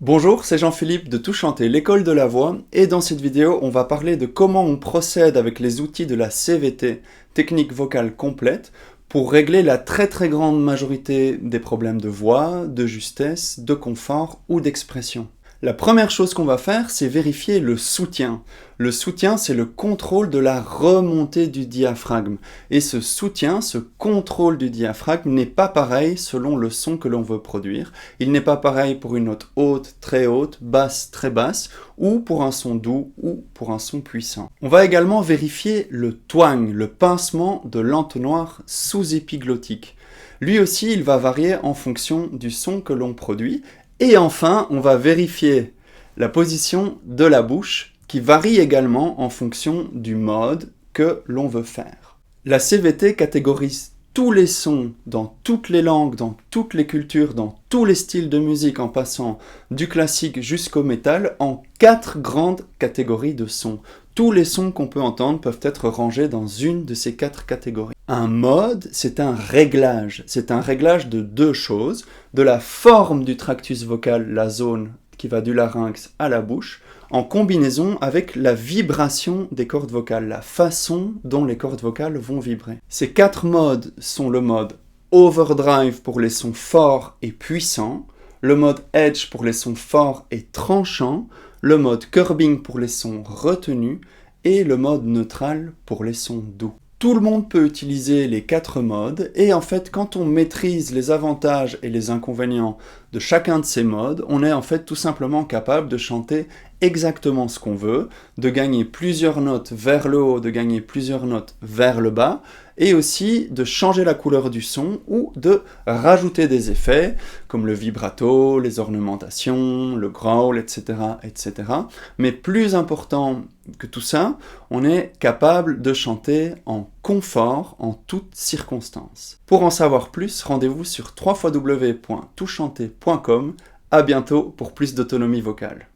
Bonjour, c'est Jean-Philippe de Tout Chanter, l'école de la voix, et dans cette vidéo, on va parler de comment on procède avec les outils de la CVT, technique vocale complète, pour régler la très grande majorité des problèmes de voix, de justesse, de confort ou d'expression. La première chose qu'on va faire, c'est vérifier le soutien. Le soutien, c'est le contrôle de la remontée du diaphragme. Et ce soutien, ce contrôle du diaphragme n'est pas pareil selon le son que l'on veut produire. Il n'est pas pareil pour une note haute, très haute, basse, très basse, ou pour un son doux, ou pour un son puissant. On va également vérifier le twang, le pincement de l'entonnoir sous-épiglottique. Lui aussi, il va varier en fonction du son que l'on produit. Et enfin, on va vérifier la position de la bouche qui varie également en fonction du mode que l'on veut faire. La CVT catégorise tous les sons dans toutes les langues, dans toutes les cultures, dans tous les styles de musique en passant du classique jusqu'au métal en 4 grandes catégories de sons. Tous les sons qu'on peut entendre peuvent être rangés dans une de ces 4 catégories. Un mode, c'est un réglage. C'est un réglage de 2 choses. De la forme du tractus vocal, la zone qui va du larynx à la bouche, en combinaison avec la vibration des cordes vocales, la façon dont les cordes vocales vont vibrer. Ces 4 modes sont le mode overdrive pour les sons forts et puissants, le mode edge pour les sons forts et tranchants, le mode curbing pour les sons retenus et le mode neutral pour les sons doux. Tout le monde peut utiliser les 4 modes et en fait quand on maîtrise les avantages et les inconvénients de chacun de ces modes, on est en fait tout simplement capable de chanter exactement ce qu'on veut, de gagner plusieurs notes vers le haut, de gagner plusieurs notes vers le bas, et aussi de changer la couleur du son ou de rajouter des effets comme le vibrato, les ornementations, le growl, etc., etc. Mais plus important que tout ça, on est capable de chanter en confort en toutes circonstances. Pour en savoir plus, rendez-vous sur www.toutchanter.com. À bientôt pour plus d'autonomie vocale.